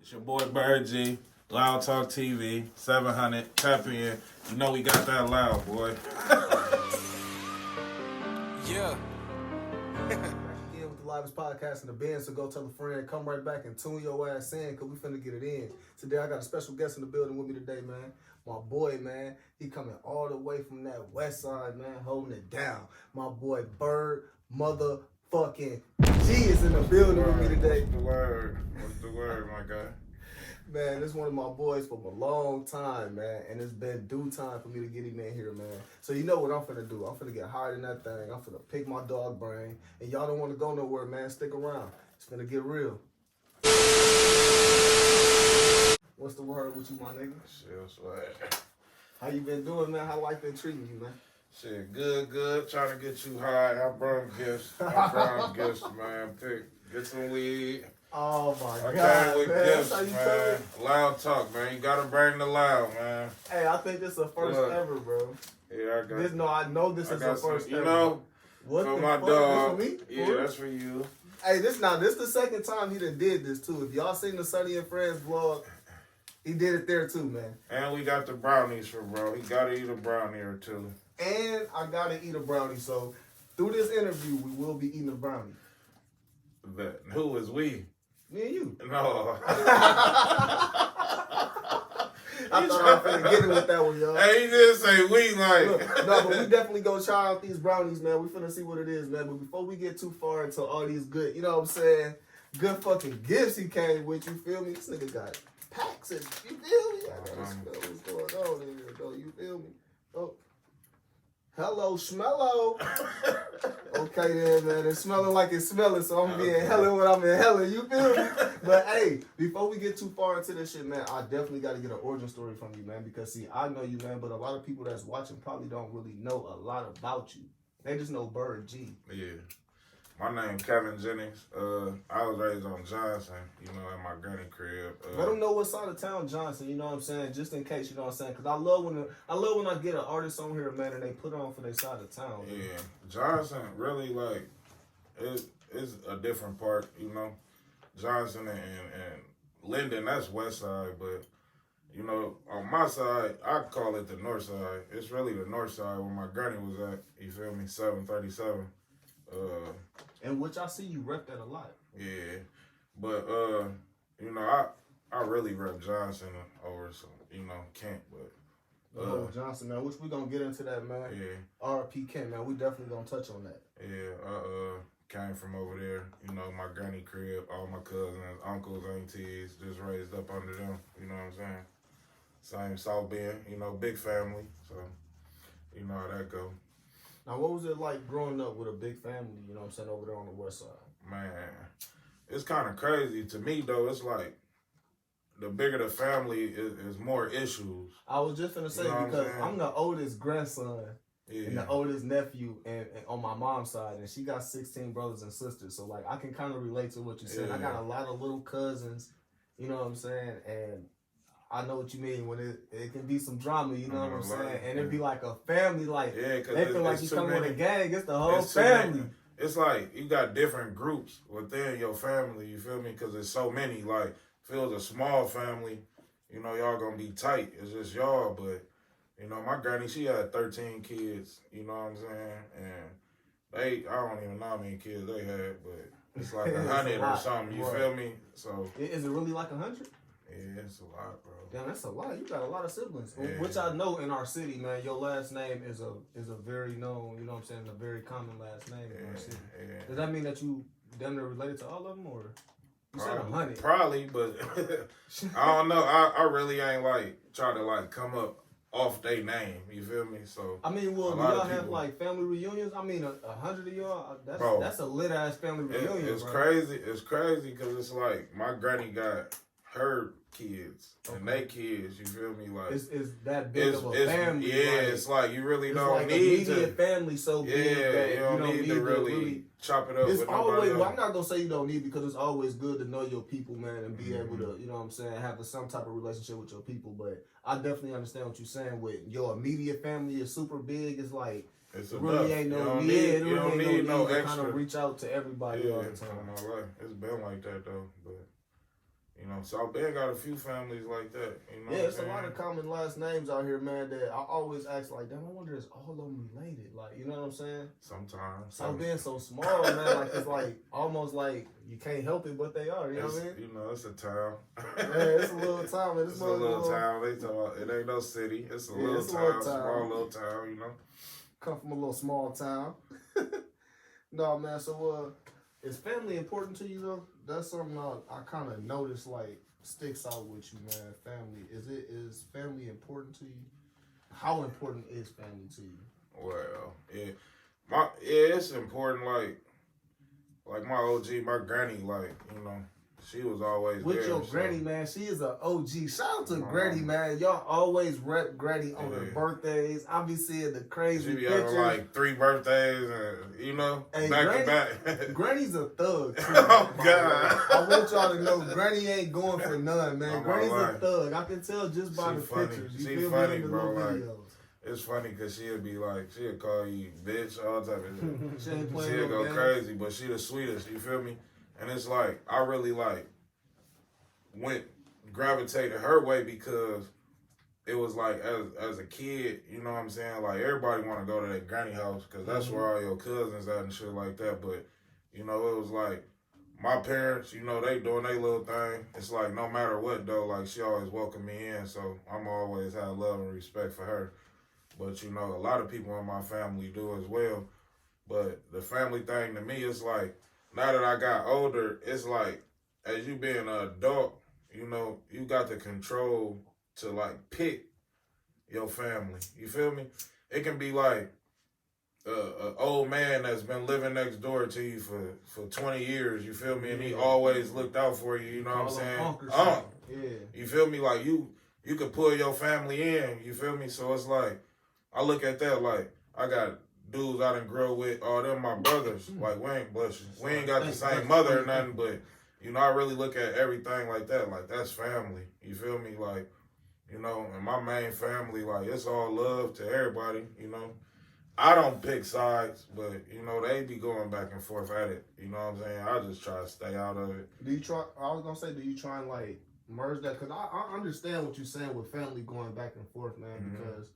It's your boy Byrd G, Loud Talk TV, 700, tap in. You know we got that loud, boy. Yeah. Again with the livest podcast in the band, so go tell a friend, come right back and tune your ass in, cause we finna get it in. Today I got a special guest in the building with me today, man. My boy, man, he coming all the way from that west side, man, holding it down. My boy Byrd, motherfucking G is in the building with me today. What's the word? What's the word, my guy? Man, this is one of my boys from a long time, man, and it's been due time for me to get him in here, man. So you know what I'm finna do. I'm finna get hired in that thing. I'm finna pick my dog brain, and y'all don't want to go nowhere, man. Stick around. It's finna get real. What's the word with you, my nigga? Shit, swag. How you been doing, man? How life been treating you, man? Shit, good. Trying to get you high. I brought gifts. Man. Get some weed. Oh my I God, came with man. gifts, That's how you man. coming? Loud talk, man. You gotta bring the loud, man. Hey, I think this is the first Look. ever, bro. Yeah, I got. I know this is the got some, first you ever. know, What for the my fuck? dog. This for me? Yeah, For real? that's for you. Hey, this the second time he done did this too. If y'all seen the Sunny and Friends vlog, he did it there too, man. And we got the brownies for bro. He gotta eat a brownie or two. And I gotta eat a brownie. So through this interview, we will be eating a brownie. That who is we? Me and you. No. I thought I was finna get it with that one, y'all. Hey, he did say we like. Look, no, but we definitely gonna try out these brownies, man. We finna see what it is, man. But before we get too far into all these good, you know what I'm saying, good fucking gifts he came with, you feel me? This nigga got packs and, you feel me? I gotta smell what's going on in here, though, you feel me? Oh. Hello, Schmello. Okay then, man. It's smelling like it's smelling, so I'm being hella when I'm inhaling. You feel me? But hey, before we get too far into this shit, man, I definitely got to get an origin story from you, man. Because see, I know you, man, but a lot of people that's watching probably don't really know a lot about you. They just know Byrd G. Yeah. My name Kevin Jennings. I was raised on Johnson, you know, at my granny crib. Let them know what side of town Johnson, you know what I'm saying, just in case, you know what I'm saying, because I love when I get an artist on here, man, and they put on for their side of town. Yeah, Johnson really like it's a different part, you know. Johnson and Linden, that's west side, but you know, on my side, I call it the north side. It's really the north side where my granny was at. You feel me? 737. And which I see you rep that a lot. Yeah, but you know, I really rep Johnson over some, you know, Kent, but Johnson, man, which we gonna get into that, man. yeah, R.P. Kent, man, we definitely gonna touch on that. yeah, came from over there, you know, my granny crib, all my cousins, uncles, aunties, just raised up under them, you know what I'm saying? Same South Bend, you know, big family, so you know how that go. Now, what was it like growing up with a big family, you know what I'm saying, over there on the west side? Man, it's kind of crazy to me, though. It's like the bigger the family is more issues. I was just gonna say, You know what because I'm saying? I'm the oldest grandson Yeah. and the oldest nephew and on my mom's side, and she got 16 brothers and sisters, so like I can kind of relate to what you're saying. I got a lot of little cousins, you know what I'm saying, and I know what you mean when it can be some drama, you know what I'm saying, and it'd be like a family, like Yeah, cause they feel like you come with a gang, it's the whole it's too family. many. It's like you got different groups within your family, you feel me? Because there's so many. Like, if it was a small family, you know, y'all gonna be tight. It's just y'all, but, you know, my granny, she had 13 kids, you know what I'm saying? And I don't even know how many kids they had, but it's like 100 or something, you feel me? So, Is it really like 100? yeah, it's a lot, bro. Damn, that's a lot. You got a lot of siblings. Yeah. Which I know in our city, man, your last name is a very known, you know what I'm saying, a very common last name in our city. Yeah. Does that mean that you damn near related to all of them, or you said 100? Probably, but I don't know. I really ain't like try to like come up off their name. You feel me? So I mean, well, do y'all have like family reunions? I mean, 100 of y'all, that's a lit ass family reunion. It's bro. crazy. It's crazy because it's like my granny got her kids and they kids. You feel me? Like it's that big of a family. Yeah, like, it's like you really don't like need immediate family so big that you don't need to really chop it up. It's with always. nobody Well, I'm else. not gonna say you don't need, because it's always good to know your people, man, and be able to, you know what I'm saying, have some type of relationship with your people. But I definitely understand what you're saying. With your immediate family is super big. It's like It's it really enough. ain't You no don't need. you don't need no to extra. kind of reach out to everybody all the time. My life. It's been like that though, but You know, South Bend got a few families like that. You know, Yeah, it's a lot of common last names out here, man. That I always ask, like, damn, I wonder is all of them related? Like, you know what I'm saying? Sometimes. South Bend so small, man. Like it's like almost like you can't help it, but they are. You know what I mean? You know, it's a town. Yeah, it's a little town. Man. It's a little town. They talk about it ain't no city. It's a little town, small little town. You know. Come from a little small town. No, man. So, is family important to you though? That's something I kind of noticed like sticks out with you, man. Family is family important to you? How important is family to you? Well, it's important. Like my OG, my granny, like you know, she was always with there, your granny, man. She is an OG. Shout out to Granny, man. Y'all always rep Granny on her birthdays. I be seeing the crazy she be pictures. having like 3 birthdays, and you know, hey, back to back. Granny's a thug. Too, Oh God! I want y'all to know, Granny ain't going for none, man. I'm Granny's a thug. I can tell just by the funny. pictures. You She feel funny, me in the bro. little Like, videos. it's funny because she'll be like, she'll call you bitch, all type of shit. She She'll go crazy, but she the sweetest, you feel me? And it's like, I really like, gravitated her way because it was like, as a kid, you know what I'm saying? Like, everybody want to go to that granny house because that's where all your cousins at and shit like that. But, you know, it was like, my parents, you know, they doing their little thing. It's like, no matter what, though, like, she always welcomed me in. So I'm always had love and respect for her. But, you know, a lot of people in my family do as well. But the family thing to me is like, now that I got older, it's like, as you being an adult, you know, you got the control to, like, pick your family. You feel me? It can be like an old man that's been living next door to you for 20 years, you feel me? And he always looked out for you, you know what I'm saying? Yeah. You feel me? Like, you could pull your family in, you feel me? So it's like, I look at that like, I got dudes I done grow with, all them my brothers. Like, we ain't got the same mother or nothing, but, you know, I really look at everything like that. Like, that's family. You feel me? Like, you know, and my main family, like, it's all love to everybody, you know. I don't pick sides, but, you know, they be going back and forth at it. You know what I'm saying? I just try to stay out of it. Do you try and, like, merge that? Because I understand what you're saying with family going back and forth, man, because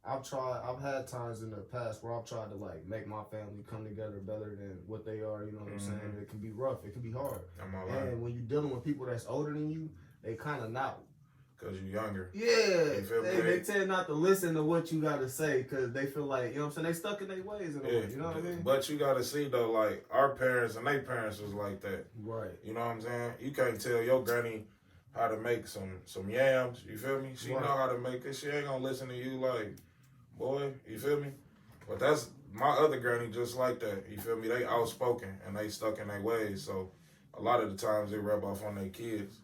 I've had times in the past where I've tried to like make my family come together better than what they are, you know what I'm saying? It can be rough, it can be hard. And when you're dealing with people that's older than you, they kind of not. Because you're younger. Yeah. They tend not to listen to what you got to say because they feel like, you know what I'm saying, they stuck in their ways in a way, you know what I mean? But you got to see, though, like, our parents and their parents was like that. Right. You know what I'm saying? You can't tell your granny how to make some yams, you feel me? She know how to make it. She ain't going to listen to you like, boy, you feel me? But that's my other granny just like that, you feel me? They outspoken and they stuck in their ways, so a lot of the times they rub off on their kids.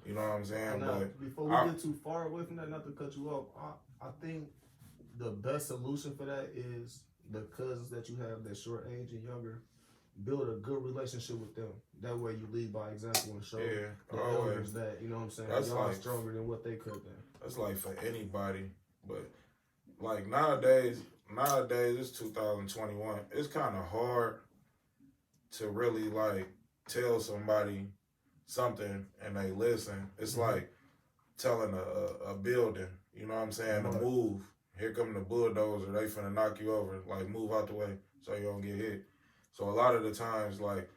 You know what I'm saying? But before we get too far away from that, not to cut you off, I think the best solution for that is the cousins that you have that's your age and younger, build a good relationship with them. That way you lead by example and show the elders that, you know what I'm saying, that's y'all like stronger than what they could have been. That's like for anybody, but like nowadays it's 2021. It's kind of hard to really like tell somebody something and they listen. It's like telling a building, you know what I'm saying, to move. Here come the bulldozer, they finna knock you over. Like, move out the way so you don't get hit. So a lot of the times, like,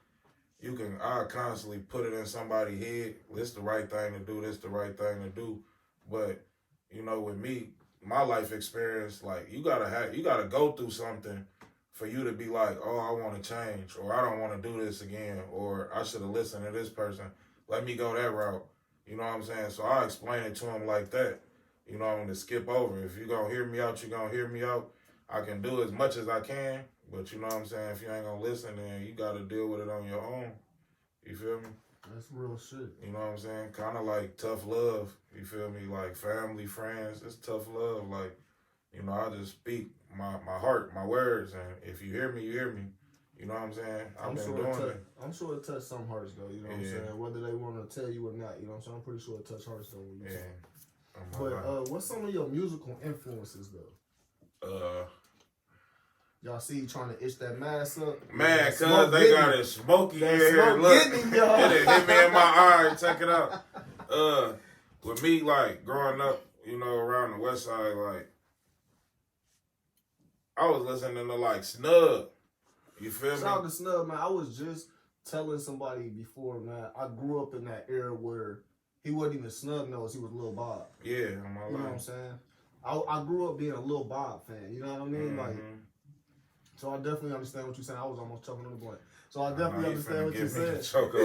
I constantly put it in somebody's head, this the right thing to do, this the right thing to do. But, you know, with me, my life experience, like, you gotta go through something for you to be like, oh, I want to change, or I don't want to do this again, or I should have listened to this person. Let me go that route. You know what I'm saying? So I explain it to him like that. You know, I'm going to skip over. If you're going to hear me out, you're going to hear me out. I can do as much as I can, but you know what I'm saying? If you ain't going to listen, then you got to deal with it on your own. You feel me? That's real shit. You know what I'm saying? Kind of like tough love. You feel me? Like family, friends. It's tough love. Like, you know, I just speak my heart, my words, and if you hear me, you hear me. You know what I'm saying? I'm sure it touched some hearts though, you know what I'm saying? Whether they want to tell you or not, you know what I'm saying? I'm pretty sure it touched hearts though when you say it. But what's some of your musical influences though? Y'all see you trying to itch that mask up? Man, cuz they got it smoky in here. Look, it hit me in my eye. Check it out. with me, like, growing up, you know, around the west side, like, I was listening to, like, Snub. You feel me? Shout out to Snub, man. I was just telling somebody before, man, I grew up in that era where he wasn't even Snub Nose, he was Lil Bob. Yeah, I'm all You know what I'm saying? I grew up being a Lil Bob fan, you know what I mean? Like, so I definitely understand what you're saying. I was almost choking on the blunt. So I definitely understand what you're saying. Choke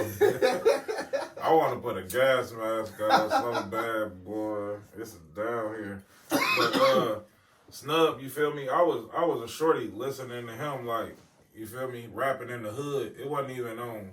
I want to put a gas mask on so bad, boy. It's down here. But Snub, you feel me? I was a shorty listening to him, like, you feel me, rapping in the hood. It wasn't even on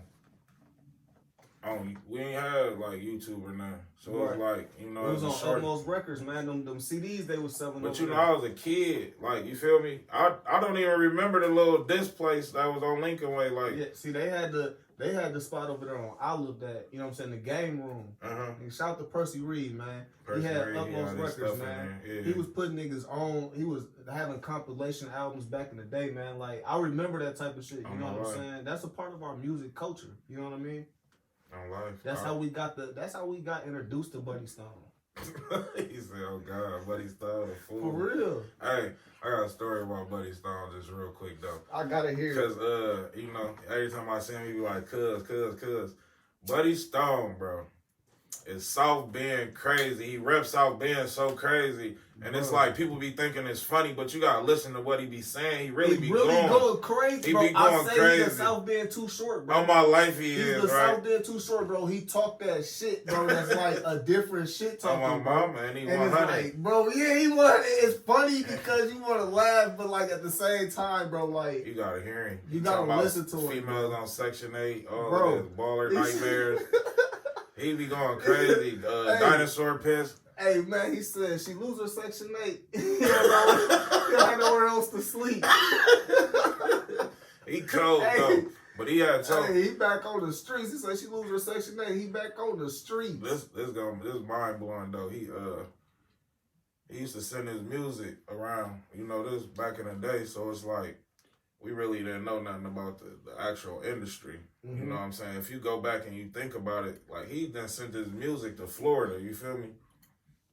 we ain't had like YouTube or nothing. So it was like, you know, it was on Utmost Records, man. Them CDs they was selling. But you know, I was a kid, like, you feel me? I don't even remember the little disc place that was on Lincoln Way, like. Yeah, see, they had the spot over there on Olive that, you know what I'm saying, the game room. And shout out to Percy Reed, man. He had Utmost Records, man. Yeah. He was putting niggas on. He was having compilation albums back in the day, man. Like, I remember that type of shit. You know what I'm saying? That's a part of our music culture. You know what I mean? That's how we got introduced to Buddy Stone. He said, "Oh God, Buddy Stone, a fool." For real. Hey, I got a story about Buddy Stone, just real quick though. I gotta hear it. Cause you know, every time I see him, he be like, "Cuz." Buddy Stone, bro, is South Bend crazy. He reps South Bend so crazy. And it's like, people be thinking it's funny, but you gotta listen to what he be saying. He really be going crazy, he bro. Be going crazy. He's South Bend too short, bro. All my life he he's is, the right? South Bend too short, bro. He talk that shit, bro. That's like a different shit talking. On my mama, and he 100. It's like, bro, yeah, he 100. It's funny because you want to laugh, but like at the same time, bro, like you gotta hear him. You gotta listen to him. Females on Section 8, all his baller nightmares. He be going crazy. Dinosaur piss. Hey, man, he said she lose her Section 8. He had nowhere else to sleep. He cold, though. But he had to. Hey, he back on the streets. He said she lose her Section 8. He back on the streets. This mind blowing, though. He used to send his music around. You know, this back in the day. So it's like, we really didn't know nothing about the actual industry. You know what I'm saying? If you go back and you think about it, like, he then sent his music to Florida. You feel me?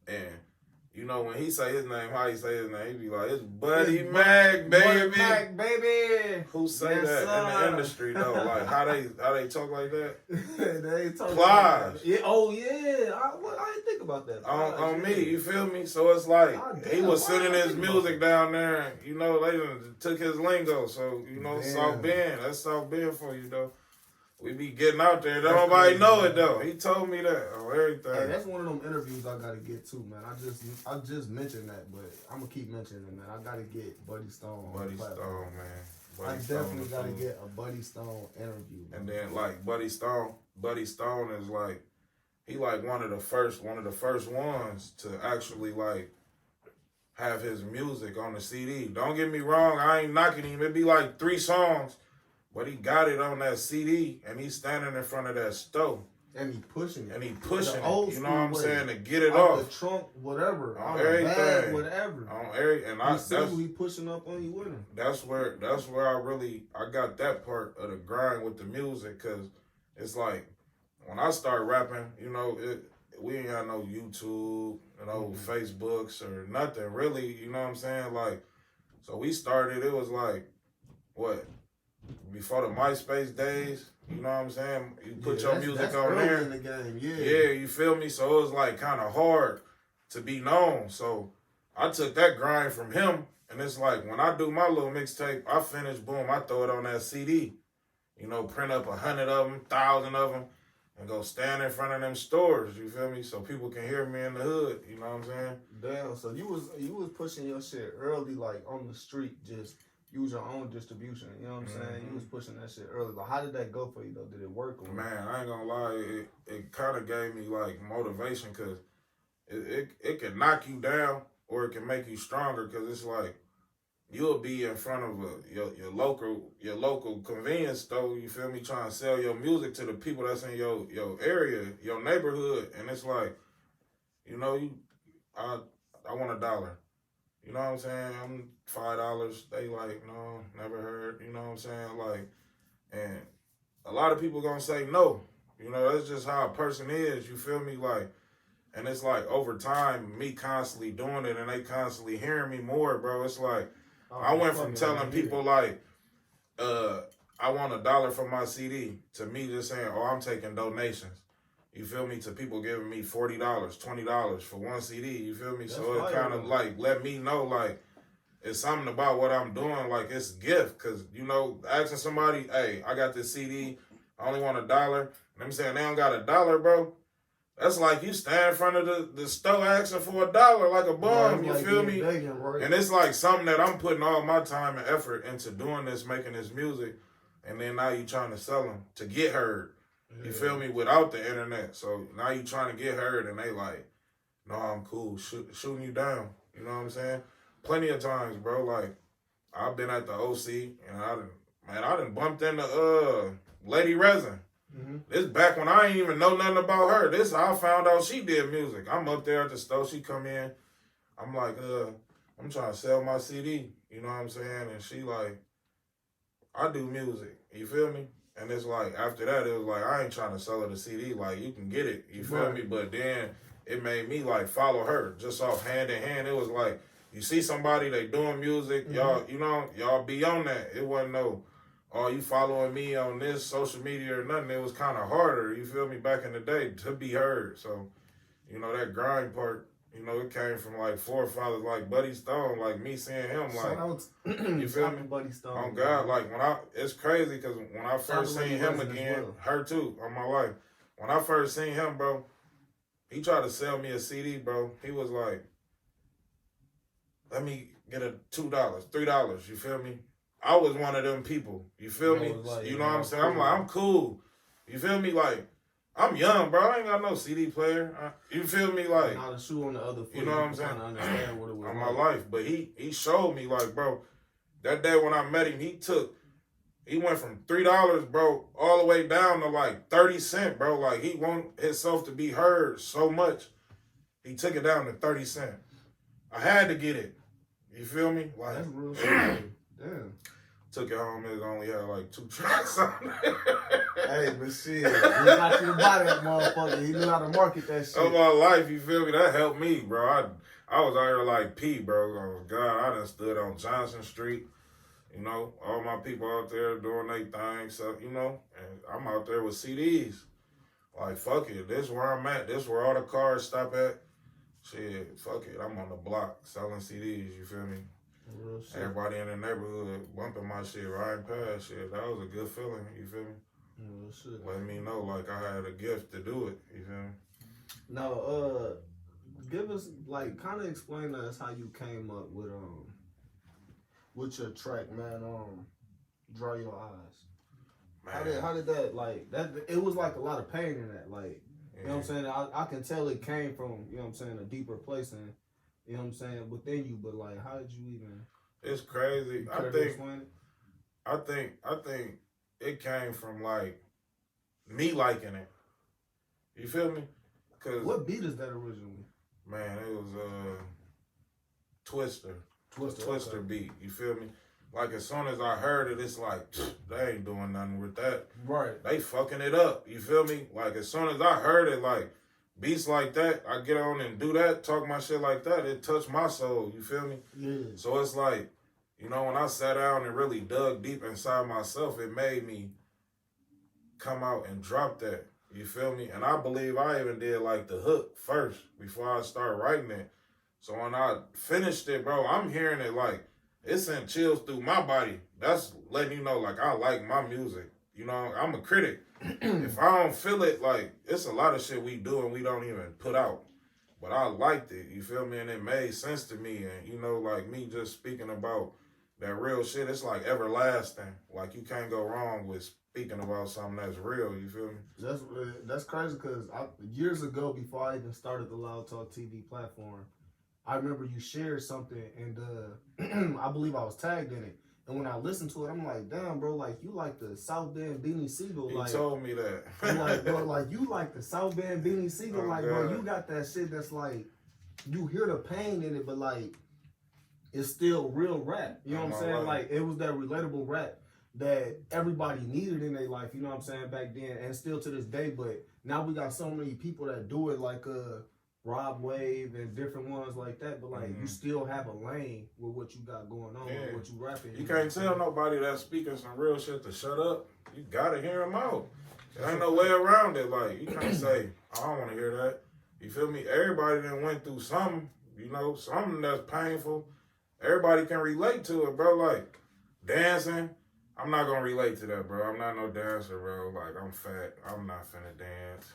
And, you know, when he say his name, how he say his name, he be like, it's Buddy Mac, baby. Buddy Mac, baby. Who say that in the industry, though? Like, how they talk like that? They talk Plies. Like yeah. Oh, yeah. I didn't think about that. On me, you feel me? So it's like, he was sending his music down there. And, you know, they took his lingo. So, you know, South Bend. That's South Bend for you, though. We be getting out there. Nobody know it though. He told me that on everything. Hey, that's one of them interviews I gotta get too, man. I just mentioned that, but I'm gonna keep mentioning it, man. I gotta get Buddy Stone. Buddy Stone, man. I definitely gotta get a Buddy Stone interview. Man. And then like Buddy Stone is like, he like one of the first ones to actually like have his music on the CD. Don't get me wrong, I ain't knocking him. It'd be like 3 songs. But he got it on that CD, and he's standing in front of that stove. And he pushing it. You know what I'm saying? To get it off. The trunk, whatever. On everything. Bag, whatever. On every, and I see who he pushing up on you with him. That's where I got that part of the grind with the music, because it's like, when I start rapping, you know, we ain't got no YouTube, you know, Facebooks or nothing really, you know what I'm saying? Like, so we started, it was like, what? Before the MySpace days, you know what I'm saying? You put your music on there. In the game. Yeah, you feel me? So it was like kind of hard to be known. So I took that grind from him, and it's like when I do my little mixtape, I finish, boom, I throw it on that CD. You know, print up 100 of them, 1,000 of them, and go stand in front of them stores. You feel me? So people can hear me in the hood. You know what I'm saying? Damn. So you was pushing your shit early, like on the street, just. Use your own distribution. You know what I'm saying? You was pushing that shit early. Like, how did that go for you, though? Did it work? Or man, I ain't gonna lie. It kind of gave me, like, motivation, because it can knock you down or it can make you stronger, because it's like, you'll be in front of your local convenience store, you feel me, trying to sell your music to the people that's in your area, your neighborhood, and it's like, you know, I want $1. You know what I'm saying? I'm $5. They like, no, never heard. You know what I'm saying? Like, and a lot of people gonna say no. You know, that's just how a person is. You feel me? Like, and it's like over time, me constantly doing it and they constantly hearing me more, bro. It's like I went from telling people like, I want $1 for my CD to me just saying, oh, I'm taking donations. You feel me? To people giving me $40, $20 for one CD. You feel me? That's so it kind of like let me know like it's something about what I'm doing. Like it's a gift, cause you know, asking somebody, hey, I got this CD, I only want $1. And I'm saying they don't got $1, bro. That's like you stand in front of the store asking for $1 like a bum. You like feel me? Begging, right? And it's like something that I'm putting all my time and effort into doing this, making this music, and then now you trying to sell them to get heard. You feel me? Without the internet. So now you trying to get heard and they like, no, I'm cool. Shooting you down. You know what I'm saying? Plenty of times, bro. Like, I've been at the OC and I done bumped into Lady Resin. Mm-hmm. This back when I ain't even know nothing about her. This how I found out she did music. I'm up there at the store. She come in. I'm like, I'm trying to sell my CD. You know what I'm saying? And she like, I do music. You feel me? And it's like, after that, it was like, I ain't trying to sell her the CD. Like, you can get it. You feel me? But then it made me, like, follow her. Just off hand in hand. It was like, you see somebody, they doing music. Mm-hmm. Y'all, you know, y'all be on that. It wasn't no, oh, you following me on this social media or nothing. It was kind of harder, you feel me, back in the day to be heard. So, you know, that grind part, you know, it came from, like, forefathers like Buddy Stone, like me seeing him, like, you feel me? Buddy Stone. Oh, God, like, it's crazy because when I first seen him again, her too, on my life. When I first seen him, bro, he tried to sell me a CD, bro. He was like, let me get a $2, $3, you feel me? I was one of them people, you feel me? Like, you know what I'm saying? I'm like, I'm cool. You feel me? Like, I'm young, bro. I ain't got no CD player. You feel me? Like, not a shoe on the other foot. You know what I'm saying? Understand what it was on my life. But he showed me, like, bro, that day when I met him, he went from $3, bro, all the way down to like 30 cents, bro. Like, he want himself to be heard so much. He took it down to 30 cents. I had to get it. You feel me? Like, that's real shit. Damn. Took it home, it only had like 2 tracks on it. Hey, but shit, he got you to buy that motherfucker. He knew how to market that shit. Of my life, you feel me? That helped me, bro. I was out here like P, bro. Oh, God, I done stood on Johnson Street. You know, all my people out there doing their thing, so, you know, and I'm out there with CDs. Like, fuck it, this where I'm at. This where all the cars stop at. Shit, fuck it, I'm on the block selling CDs, you feel me? Real shit. Everybody in the neighborhood bumping my shit, riding past shit. That was a good feeling, you feel me? Real shit. Let me know, like, I had a gift to do it, you feel me? Now, give us, like, kind of explain to us how you came up with your track, man, Dry Your Eyes. Man. How did that, like, that, it was like a lot of pain in that, like, you know what I'm saying? I can tell it came from, you know what I'm saying, a deeper place and, you know what I'm saying, within you, but like, how did you even? It's crazy. I think it came from like me liking it. You feel me? Cause what beat is that originally? Man, it was Twister okay. Beat. You feel me? Like as soon as I heard it, it's like they ain't doing nothing with that. Right. They fucking it up. You feel me? Like as soon as I heard it, like. Beats like that, I get on and do that, talk my shit like that, it touched my soul, you feel me? Yeah. So it's like, you know, when I sat down and really dug deep inside myself, it made me come out and drop that, you feel me? And I believe I even did like the hook first before I started writing it. So when I finished it, bro, I'm hearing it like, it sent chills through my body. That's letting you know, like, I like my music. You know, I'm a critic. If I don't feel it, like, it's a lot of shit we do and we don't even put out. But I liked it, you feel me? And it made sense to me. And, you know, like me just speaking about that real shit, it's like everlasting. Like, you can't go wrong with speaking about something that's real, you feel me? That's crazy because years ago, before I even started the Loud Talk TV platform, I remember you shared something and I believe I was tagged in it. And when I listened to it, I'm like, damn, bro, like, you like the South Bend Beanie Siegel. He told me that. I'm like, bro, like, you like the South Bend Beanie Siegel. Like, God. Bro, you got that shit that's like, you hear the pain in it, but, like, it's still real rap. You know what I'm saying? Like, it was that relatable rap. that everybody needed in their life, you know what I'm saying, back then, and still to this day. But now we got so many people that do it, like Rob Wave and different ones like that. But like, you still have a lane with what you got going on, with what you rapping. You can't tell nobody that's speaking some real shit to shut up. You gotta hear them out. There ain't no way around it. Like, you can't say, I don't want to hear that. You feel me? Everybody done went through something, you know, something that's painful. Everybody can relate to it, bro. Like, dancing, I'm not gonna relate to that, bro. I'm not no dancer, bro. Like, I'm fat. I'm not finna dance.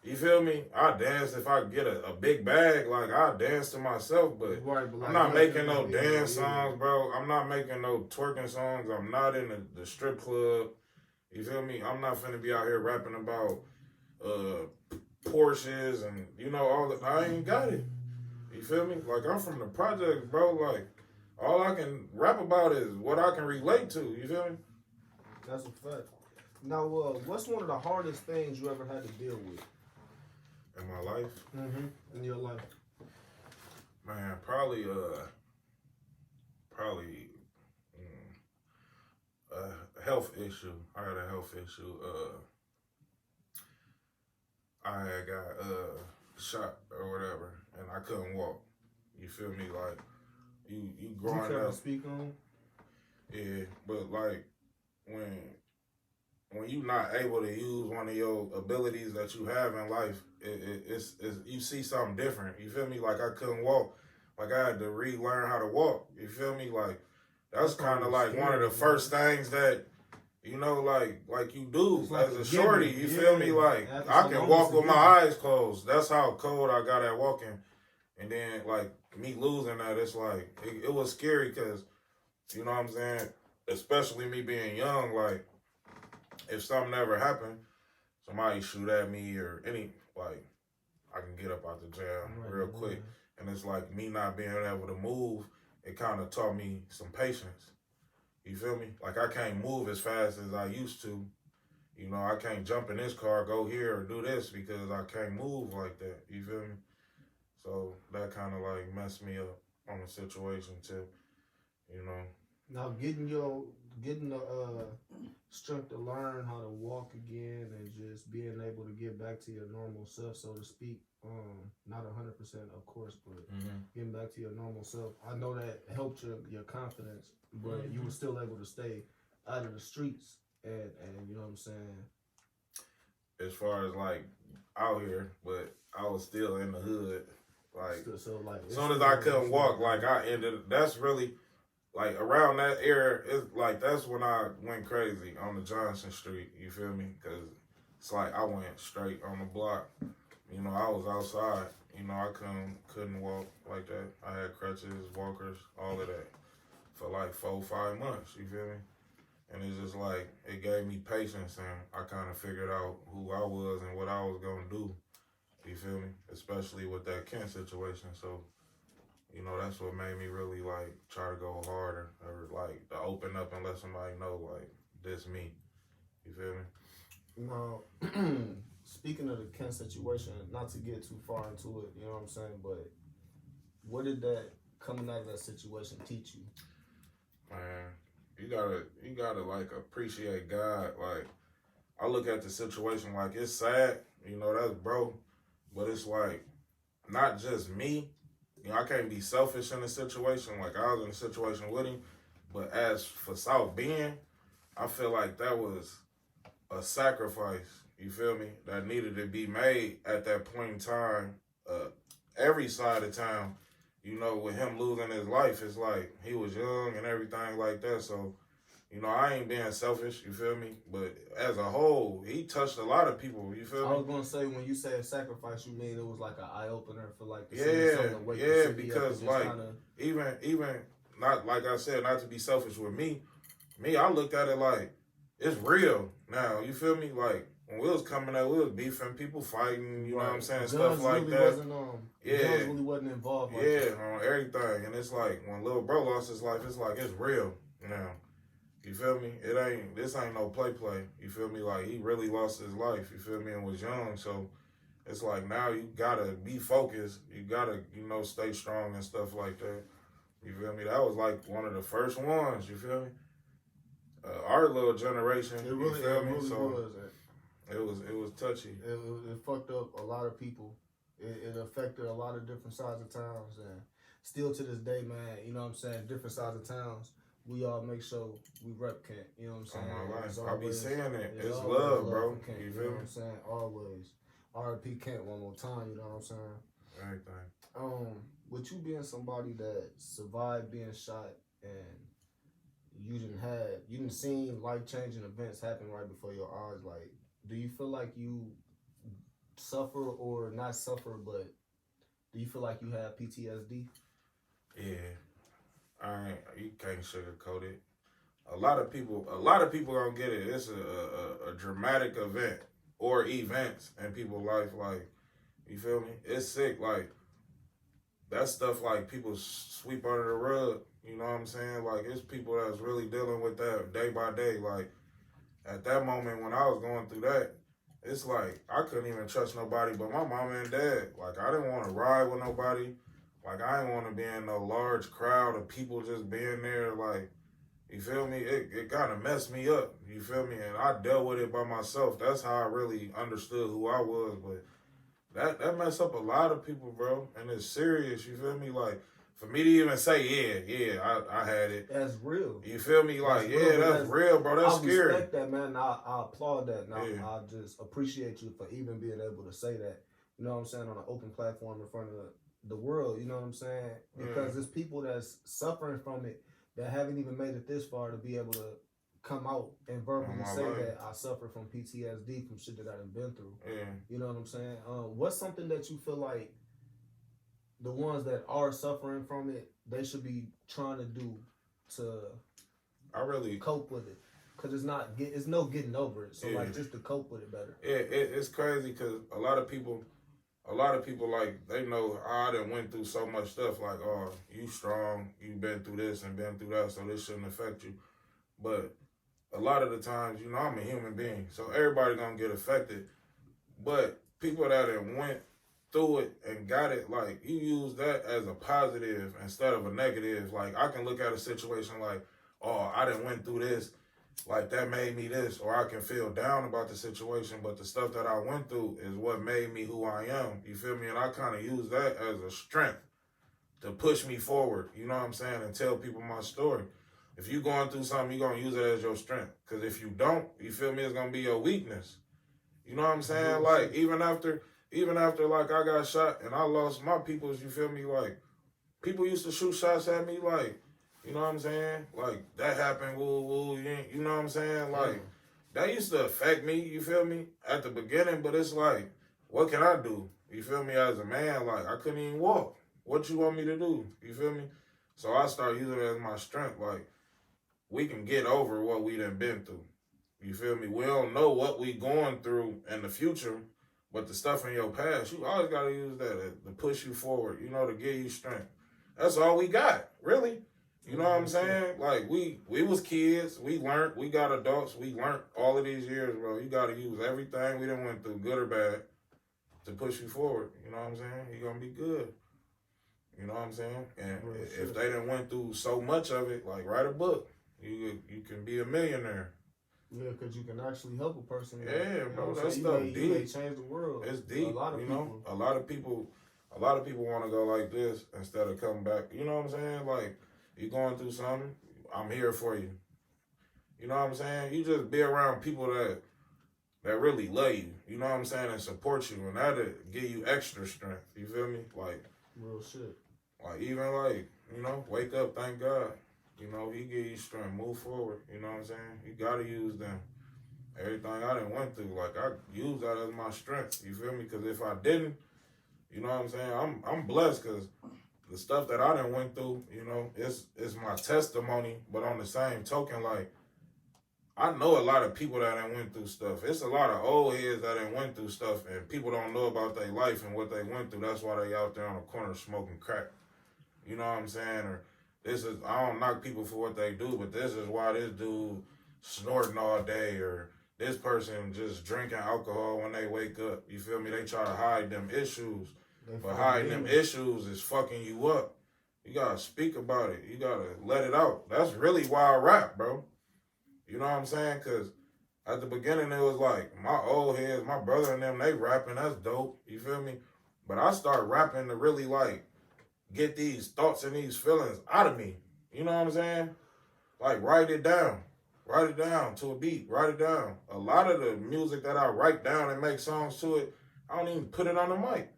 You feel me? I dance if I get a big bag. Like, I dance to myself, but I'm not making no dance songs, bro. I'm not making no twerking songs. I'm not in the strip club. You feel me? I'm not finna be out here rapping about Porsches and, you know, all that. I ain't got it. You feel me? Like, I'm from the projects, bro. Like, all I can rap about is what I can relate to. You feel me? That's a fact. Now, what's one of the hardest things you ever had to deal with? In my life? In your life? Man, probably a health issue. I had a health issue. I had got shot or whatever, and I couldn't walk. You feel me? Like, you growing up. Speak on? Yeah, but like when you not able to use one of your abilities that you have in life, it's you see something different. You feel me? Like, I couldn't walk. Like, I had to relearn how to walk. You feel me? Like, that's kind of like one of the first things that, you know, like you do as a shorty. You feel me? Like, I can walk with my eyes closed. That's how cold I got at walking. And then, like, me losing that, it's like, it was scary because, you know what I'm saying? Especially me being young, like, if something ever happened, somebody shoot at me or like, I can get up out the jail real quick. And it's like, me not being able to move, it kind of taught me some patience. You feel me? Like, I can't move as fast as I used to. You know, I can't jump in this car, go here, or do this because I can't move like that. You feel me? So that kind of like messed me up on the situation too. You know. Now getting the strength to learn how to walk again and just being able to get back to your normal self, so to speak. Not 100%, of course, but getting back to your normal self. I know that helped your confidence, but you were still able to stay out of the streets and you know what I'm saying. As far as like out here, but I was still in the hood. Like, so like as soon as I couldn't walk, like I ended. That's really like around that era. It's like that's when I went crazy on the Johnson Street. You feel me? Because it's like I went straight on the block. You know, I was outside. You know, I couldn't walk like that. I had crutches, walkers, all of that for like 4-5 months. You feel me? And it's just like it gave me patience, and I kind of figured out who I was and what I was gonna do. You feel me? Especially with that Kent situation. So, you know, that's what made me really like try to go harder or like to open up and let somebody know like this me. You feel me? Now, speaking of the Kent situation, not to get too far into it, you know what I'm saying, but what did that coming out of that situation teach you? Man, you gotta like appreciate God. Like, I look at the situation like it's sad, you know, that's bro. But it's like, not just me. You know, I can't be selfish in the situation. Like, I was in a situation with him. But as for South Bend, I feel like that was a sacrifice, you feel me, that needed to be made at that point in time. Every side of town, you know, with him losing his life, it's like he was young and everything like that. So, you know, I ain't being selfish, you feel me? But as a whole, he touched a lot of people, you feel me? I was going to say, when you said sacrifice, you mean it was like an eye-opener for like the yeah, because like, even, not like I said, not to be selfish with me, I looked at it like, it's real now, you feel me? Like, when we was coming up, we was beefing, people fighting, you know what I'm saying, guns stuff like really that. Guns really wasn't involved. Like on everything. And it's like, when little bro lost his life, it's like, it's real now. You feel me? This ain't no play. You feel me? Like, he really lost his life, you feel me, and was young. So it's like, now you gotta be focused. You gotta, you know, stay strong and stuff like that. You feel me? That was like one of the first ones, you feel me? our little generation. It really, you feel it me? really So was. it was touchy. It fucked up a lot of people. It affected a lot of different sides of towns, and still to this day, man. You know what I'm saying? Different sides of towns. We all make sure we rep Kent. You know what I'm saying? On my life, It's I be always, saying it. It's always love, bro. for Kent, You you feel know me? what I'm saying? Always. R.I.P. Kent one more time. You know what I'm saying? Everything. With you being somebody that survived being shot and you didn't seen life changing events happen right before your eyes, like, do you feel like you suffer or not suffer, but do you feel like you have PTSD? Yeah, you can't sugarcoat it. A lot of people don't get it. It's a dramatic event or events in people's life. Like, you feel me? It's sick. Like, that stuff, like, people sweep under the rug. You know what I'm saying? Like, it's people that's really dealing with that day by day. Like, at that moment when I was going through that, it's like I couldn't even trust nobody but my mom and dad. Like, I didn't want to ride with nobody. Like, I didn't want to be in no large crowd of people just being there. Like, you feel me? It kind of messed me up. You feel me? And I dealt with it by myself. That's how I really understood who I was. But that messed up a lot of people, bro. And it's serious. You feel me? Like, for me to even say, I had it. That's real. You feel me? Like, that's real, bro. That's scary. I respect that, man. I applaud that. And I just appreciate you for even being able to say that. You know what I'm saying? On an open platform in front of the world. You know what I'm saying? Because there's people that's suffering from it that haven't even made it this far to be able to come out and verbally say that I suffer from PTSD from shit that I done been through. Yeah. You know what I'm saying? What's something that you feel like the ones that are suffering from it, they should be trying to do to cope with it? Because it's no getting over it. So like, just to cope with it better. Yeah, it's crazy because a lot of people like, they know I done went through so much stuff. Like, oh, you strong, you been through this and been through that, so this shouldn't affect you. But a lot of the times, you know, I'm a human being, so everybody gonna get affected. But people that done went through it and got it, like, you use that as a positive instead of a negative. Like, I can look at a situation like, oh, I done went through this, like, that made me this, or I can feel down about the situation, but the stuff that I went through is what made me who I am. You feel me? And I kind of use that as a strength to push me forward, you know what I'm saying, and tell people my story. If you going through something, you're going to use it as your strength. Because if you don't, you feel me, it's going to be your weakness. You know what I'm saying? Like, even after like, I got shot and I lost my peoples, you feel me? Like, people used to shoot shots at me, like, you know what I'm saying? Like, that happened, you know what I'm saying? Like, that used to affect me, you feel me, at the beginning, but it's like, what can I do? You feel me? As a man, like, I couldn't even walk. What you want me to do? You feel me? So I started using it as my strength. Like, we can get over what we done been through. You feel me? We don't know what we going through in the future, but the stuff in your past, you always got to use that to push you forward, you know, to give you strength. That's all we got, really. You know what I'm saying? Like, we was kids. We learned. We got adults. We learned all of these years, bro. You got to use everything we done went through, good or bad, to push you forward. You know what I'm saying? You're going to be good. You know what I'm saying? And if they done went through so much of it, like, write a book. You can be a millionaire. Yeah, because you can actually help a person. Yeah, bro, that stuff deep. You may change the world. It's deep. A lot of people. A lot of people want to go like this instead of coming back. You know what I'm saying? Like, you going through something, I'm here for you. You know what I'm saying? You just be around people that really love you. You know what I'm saying? And support you, and that'll give you extra strength. You feel me? Like, real shit. Like, even like, you know, wake up, thank God. You know, he give you strength, move forward. You know what I'm saying? You gotta use them. Everything I done went through, like, I use that as my strength. You feel me? Because if I didn't, you know what I'm saying? I'm blessed because the stuff that I done went through, you know, it's my testimony. But on the same token, like, I know a lot of people that done went through stuff. It's a lot of old heads that done went through stuff, and people don't know about their life and what they went through. That's why they out there on the corner smoking crack. You know what I'm saying? Or I don't knock people for what they do, but this is why this dude snorting all day, or this person just drinking alcohol when they wake up. You feel me? They try to hide them issues, but hiding them issues is fucking you up. You gotta speak about it. You gotta let it out. That's really why I rap, bro. You know what I'm saying? Because at the beginning, it was like, my old heads, my brother and them, they rapping, that's dope. You feel me? But I started rapping to really, like, get these thoughts and these feelings out of me. You know what I'm saying? Like, write it down. Write it down to a beat. Write it down. A lot of the music that I write down and make songs to it, I don't even put it on the mic.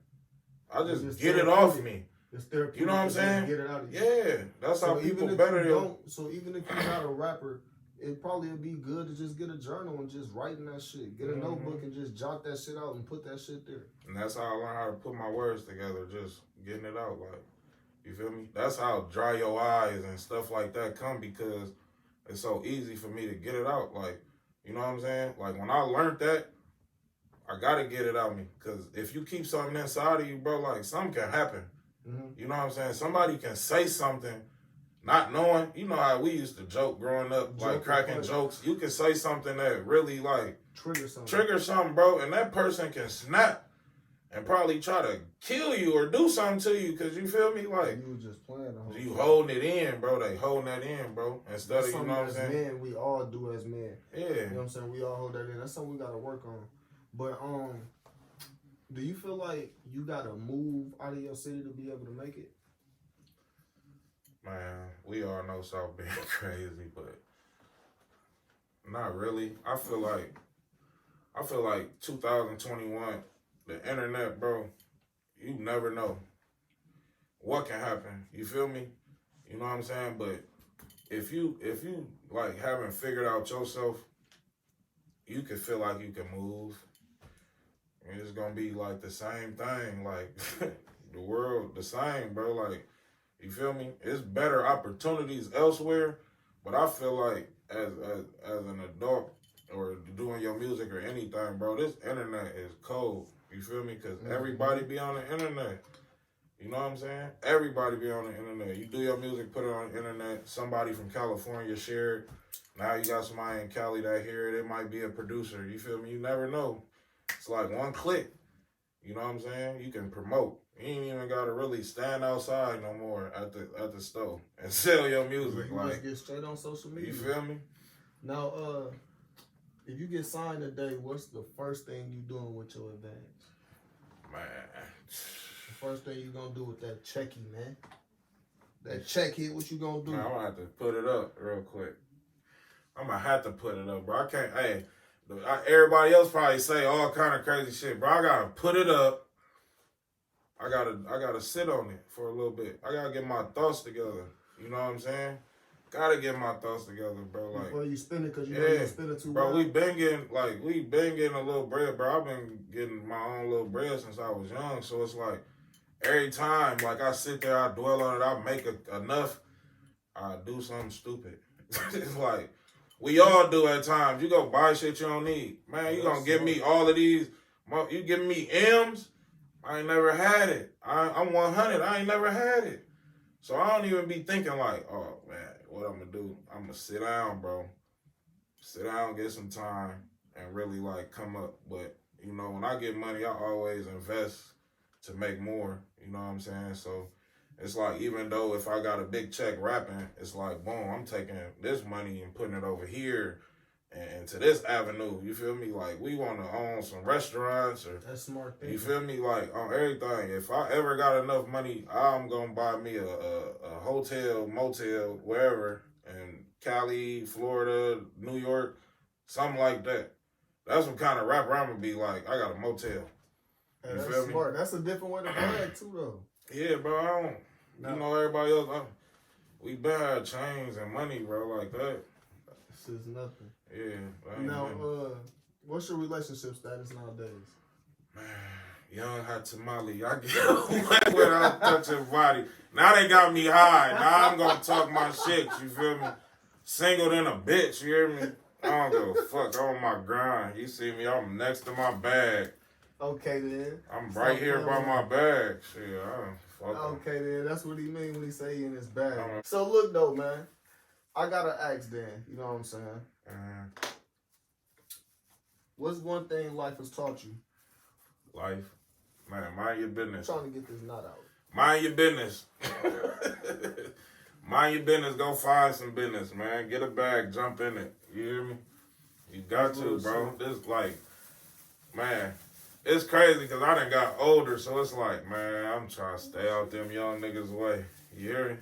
I just get it off me. It's therapeutic. You know what I'm saying? Get it out of you. Yeah, that's how people better than. So even if you're not a rapper, it probably would be good to just get a journal and just writing that shit. Get a notebook and just jot that shit out and put that shit there. And that's how I learned how to put my words together, just getting it out. Like, you feel me? That's how dry your eyes and stuff like that come, because it's so easy for me to get it out. Like, you know what I'm saying? Like, when I learned that, I gotta get it out of me. Because if you keep something inside of you, bro, like, something can happen. You know what I'm saying? Somebody can say something not knowing. You know how we used to joke growing up, like cracking jokes. You can say something that really, like, trigger something, bro, and that person can snap and probably try to kill you or do something to you, because you feel me? Like, you was just playing the whole you holding it in, bro. They holding that in, bro. Instead of, you know what I'm saying? Men, we all do as men. Yeah. You know what I'm saying? We all hold that in. That's something we got to work on. But, do you feel like you gotta move out of your city to be able to make it? Man, we all know South being crazy, but not really. I feel like 2021, the internet, bro, you never know what can happen. You feel me? You know what I'm saying? But if you like haven't figured out yourself, you can feel like you can move. It's gonna be like the same thing, like the world the same, bro. Like, you feel me? It's better opportunities elsewhere, but I feel like as an adult or doing your music or anything, bro, this internet is cold. You feel me? Because everybody be on the internet. You know what I'm saying? Everybody be on the internet. You do your music, put it on the internet. Somebody from California share it. Now you got somebody in Cali that hear it. It might be a producer. You feel me? You never know. It's like one click. You know what I'm saying? You can promote. You ain't even gotta really stand outside no more at the store and sell your music. You like, just get straight on social media. You feel me? Now, if you get signed today, what's the first thing you doing with your advance? Man. The first thing you gonna do with that checky, man? That check hit, what you gonna do? Man, I'm gonna have to put it up real quick. I'm gonna have to put it up, bro. I can't, everybody else probably say all kind of crazy shit, bro. I gotta put it up. I gotta sit on it for a little bit. I gotta get my thoughts together. You know what I'm saying? Gotta get my thoughts together, bro. Like, before you spend it, cause you know you spend it too bro. well. We been getting a little bread, bro. I've been getting my own little bread since I was young. So it's like every time, like, I sit there, I dwell on it, I make enough, I do something stupid. It's like, we all do at times. You go buy shit you don't need. Man, you gonna give me all of these. You giving me M's? I ain't never had it. I'm 100. I ain't never had it. So I don't even be thinking like, oh, man, what I'm gonna do? I'm gonna sit down, bro. Sit down, get some time, and really, like, come up. But, you know, when I get money, I always invest to make more. You know what I'm saying? So it's like, even though if I got a big check rapping, it's like, boom, I'm taking this money and putting it over here and to this avenue. You feel me? Like, we want to own some restaurants or, that's smart thing. You feel me? Like, on everything. If I ever got enough money, I'm going to buy me a hotel, motel, wherever, in Cali, Florida, New York, something like that. That's what kind of rapper I'm going to be like. I got a motel. Hey, that's smart. That's a different way to brag, too, though. Yeah, bro, I don't. You know, everybody else, we been had chains and money, bro, like that. This is nothing. Yeah. Now, what's your relationship status nowadays? Man, young hot tamale. I get without touching body. Now they got me high. Now I'm gonna talk my shit. You feel me? Single than a bitch. You hear me? I don't give a fuck. I'm on my grind. You see me? I'm next to my bag. Okay then. I'm right here by my bag. Shit, okay then. That's what he mean when he say he in his bag. So look though, man. I gotta ask then. You know what I'm saying? What's one thing life has taught you? Life? Man, mind your business. I'm trying to get this knot out. Mind your business. Mind your business. Go find some business, man. Get a bag. Jump in it. You hear me? You got to, bro. Shit. This like, man, it's crazy because I done got older, so it's like, man, I'm trying to stay out them young niggas' way. You hear me?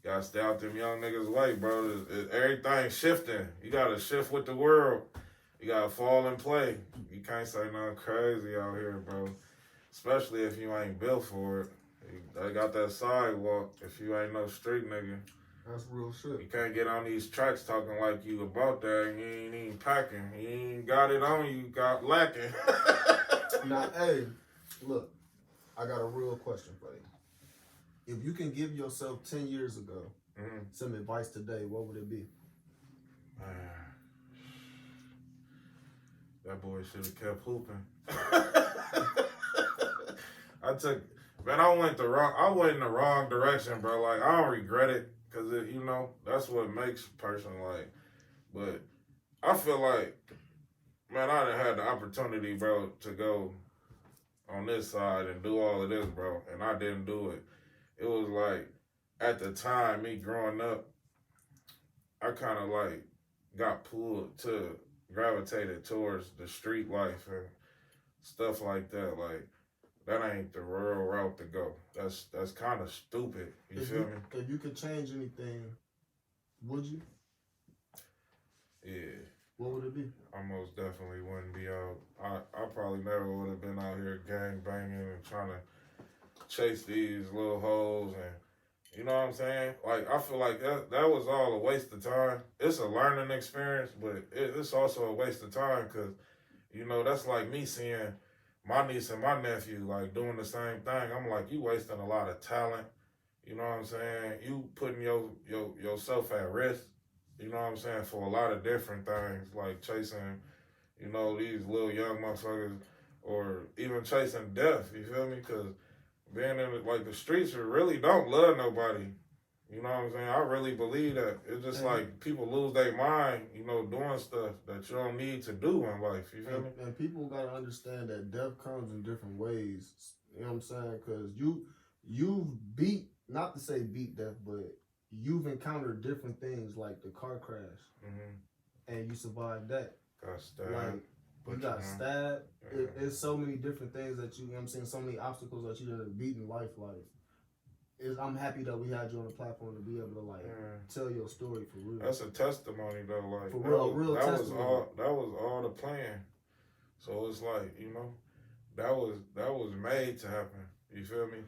Gotta stay out them young niggas' way, bro. Everything's shifting. You gotta shift with the world. You gotta fall and play. You can't say nothing crazy out here, bro. Especially if you ain't built for it. They got that sidewalk if you ain't no street nigga. That's real shit. You can't get on these tracks talking like you about that and you ain't even packing. You ain't got it on you, got lacking. Now, hey, look, I got a real question for you. If you can give yourself 10 years ago some advice today, what would it be? That boy should have kept hooping. I went in the wrong direction, bro. Like, I don't regret it, because, you know, that's what makes a person, like, but I feel like, man, I done had the opportunity, bro, to go on this side and do all of this, bro, and I didn't do it. It was like, at the time, me growing up, I kind of, like, got gravitated towards the street life and stuff like that, like, that ain't the real route to go. That's kind of stupid. You feel me? If you could change anything, would you? Yeah. What would it be? I most definitely wouldn't be out. I probably never would have been out here gang banging and trying to chase these little hoes, and you know what I'm saying? Like, I feel like that was all a waste of time. It's a learning experience, but it's also a waste of time because, you know, that's like me seeing my niece and my nephew, like, doing the same thing. I'm like, you wasting a lot of talent. You know what I'm saying? You putting yourself at risk, you know what I'm saying, for a lot of different things, like chasing, you know, these little young motherfuckers, or even chasing death, you feel me? Because being in, like, the streets really don't love nobody. You know what I'm saying? I really believe that. It's just like people lose their mind, you know, doing stuff that you don't need to do in life. You feel me? And people got to understand that death comes in different ways. You know what I'm saying? Because you've beat, not to say beat death, but you've encountered different things like the car crash. And you survived that. Got stabbed. Like, you got stabbed. It's so many different things that you know what I'm saying, so many obstacles that you done beat in life. Like, I'm happy that we had you on the platform to be able to, like, tell your story for real. That's a testimony, though. Like, for real that testimony. That was all the plan. So it's like, you know, that was made to happen. You feel me?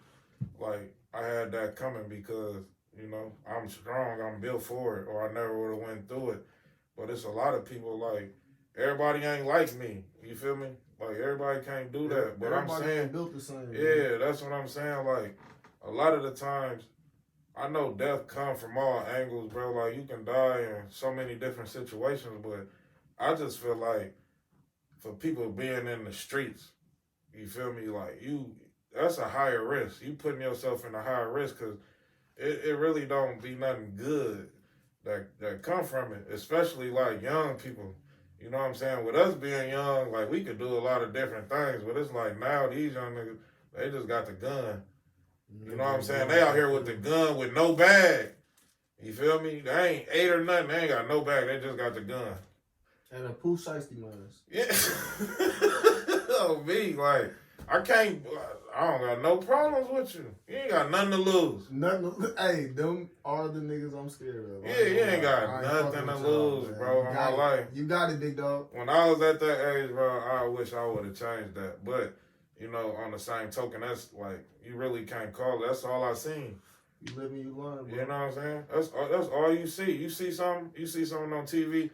Like, I had that coming because, you know, I'm strong. I'm built for it, or I never would have went through it. But it's a lot of people, like, everybody ain't like me. You feel me? Like, everybody can't do that. But everybody I'm saying, ain't built the same. yeah, Man. that's what I'm saying. Like, a lot of the times, I know death come from all angles, bro. Like, you can die in so many different situations, but I just feel like for people being in the streets, you feel me? Like, that's a higher risk. You putting yourself in a higher risk because it really don't be nothing good that come from it, especially like young people. You know what I'm saying? With us being young, like, we could do a lot of different things, but it's like now these young niggas, they just got the gun. You know what I'm saying? They out here with the gun with no bag. You feel me? They ain't ate or nothing. They ain't got no bag. They just got the gun. And a P.T.S.D mask. Yeah. Oh, me, like, I don't got no problems with you. You ain't got nothing to lose. Hey, them are the niggas I'm scared of. Yeah, you ain't got nothing to lose, bro, in my life. You got it, big dog. When I was at that age, bro, I wish I would have changed that. But, you know, on the same token, that's like, you really can't call it. That's all I seen. You live and you learn, bro. You know what I'm saying? That's all you see. You see something on TV.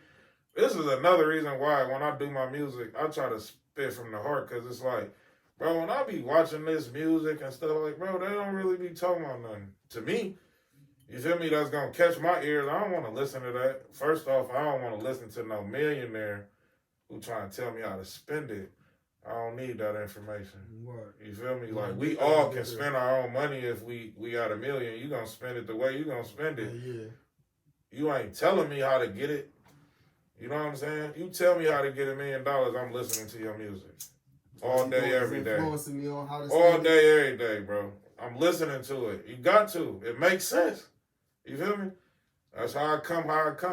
This is another reason why when I do my music, I try to spit from the heart, because it's like, bro, when I be watching this music and stuff, like, bro, they don't really be talking about nothing. To me, you feel me, that's going to catch my ears. I don't want to listen to that. First off, I don't want to listen to no millionaire who trying to tell me how to spend it. I don't need that information. Right. You feel me? Like, we all can spend our own money if we got $1 million. You going to spend it the way you going to spend it. Yeah. You ain't telling me how to get it. You know what I'm saying? You tell me how to get $1 million, I'm listening to your music. All day, every day. Influencing me on how to all day, every day, bro. I'm listening to it. You got to. It makes sense. You feel me? That's how I come,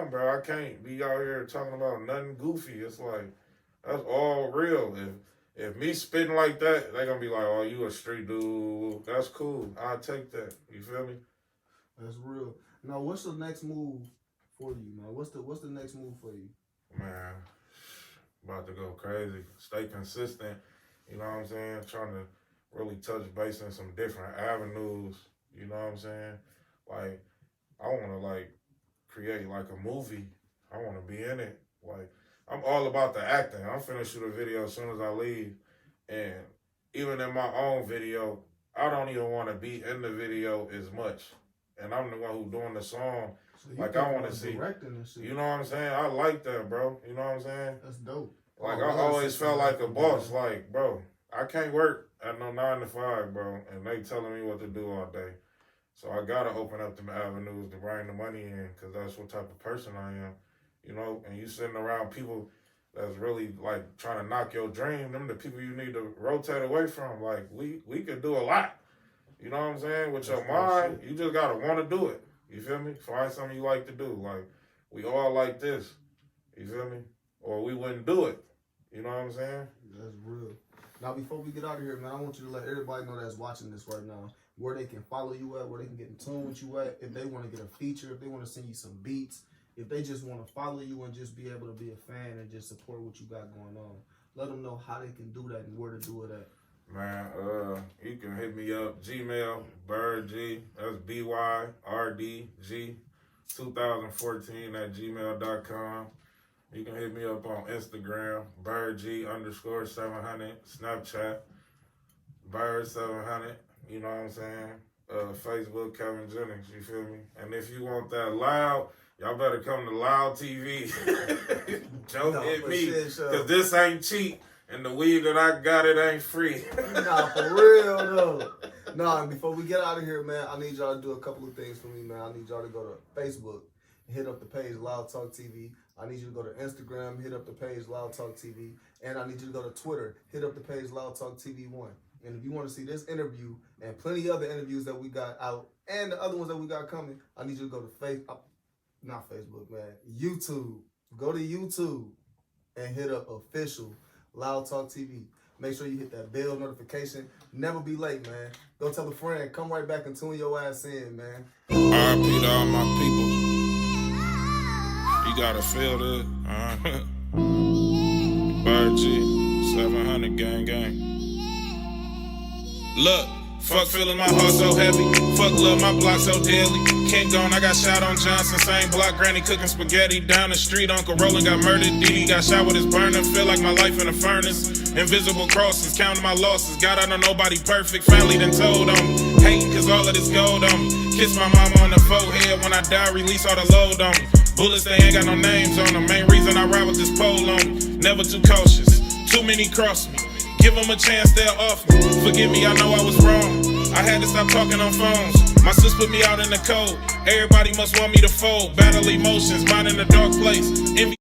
bro. I can't be out here talking about nothing goofy. It's like, that's all real. If me spitting like that, they gonna be like, oh, you a street dude. That's cool. I'll take that. You feel me? That's real. Now, what's the next move for you, man? What's the next move for you? Man, about to go crazy. Stay consistent. You know what I'm saying? Trying to really touch base in some different avenues. You know what I'm saying? Like, I want to, like, create, like, a movie. I want to be in it. Like, I'm all about the acting. I'm finna shoot a video as soon as I leave. And even in my own video, I don't even want to be in the video as much. And I'm the one who doing the song. So like, I want to see. Directing and shit. You know what I'm saying? I like that, bro. You know what I'm saying? That's dope. Like, I always felt like a boss. Like, bro, I can't work at no 9 to 5, bro. And they telling me what to do all day. So I got to open up them avenues to bring the money in, because that's what type of person I am. You know, and you sitting around people that's really, like, trying to knock your dream. Them the people you need to rotate away from. Like, we could do a lot. You know what I'm saying? With your mind, you just got to want to do it. You feel me? Find something you like to do. Like, we all like this. You feel me? Or we wouldn't do it. You know what I'm saying? That's real. Now, before we get out of here, man, I want you to let everybody know that's watching this right now where they can follow you at, where they can get in tune with you at, if they want to get a feature, if they want to send you some beats, if they just want to follow you and just be able to be a fan and just support what you got going on. Let them know how they can do that and where to do it at. Man, you can hit me up, Gmail, Byrd G, that's BYRDG, 2014 at gmail.com. You can hit me up on Instagram, ByrdG_700, Snapchat, Byrd700, you know what I'm saying? Facebook, Kevin Jennings, you feel me? And if you want that loud, y'all better come to Loud TV. Don't hit me, because this ain't cheap. And the weed that I got, it ain't free. Nah, for real, though. Nah, and before we get out of here, man, I need y'all to do a couple of things for me, man. I need y'all to go to Facebook and hit up the page Loud Talk TV. I need you to go to Instagram, hit up the page Loud Talk TV. And I need you to go to Twitter, hit up the page Loud Talk TV 1. And if you want to see this interview and plenty other interviews that we got out and the other ones that we got coming, I need you to go to not Facebook, man, YouTube. Go to YouTube and hit up official Loud Talk TV. Make sure you hit that bell notification. Never be late, man. Go tell a friend. Come right back and tune your ass in, man. R.I.P. to all my people. You gotta feel this. Byrd G, 700 gang. Look. Fuck feeling my heart so heavy. Fuck love my block so deadly. Can't go on, I got shot on Johnson. Same block, granny cooking spaghetti. Down the street, Uncle Roland got murdered. Didi got shot with his burner. Feel like my life in a furnace. Invisible crosses, counting my losses. God, I know nobody perfect. Family done told on me. Hate, cause all of this gold on me. Kiss my mama on the forehead. When I die, release all the load on me. Bullets, they ain't got no names on them. Main reason I ride with this pole on me. Never too cautious. Too many cross me. Give them a chance, they'll off me. Forgive me, I know I was wrong. I had to stop talking on phones. My sis put me out in the cold. Everybody must want me to fold. Battle emotions, mine in a dark place. Envy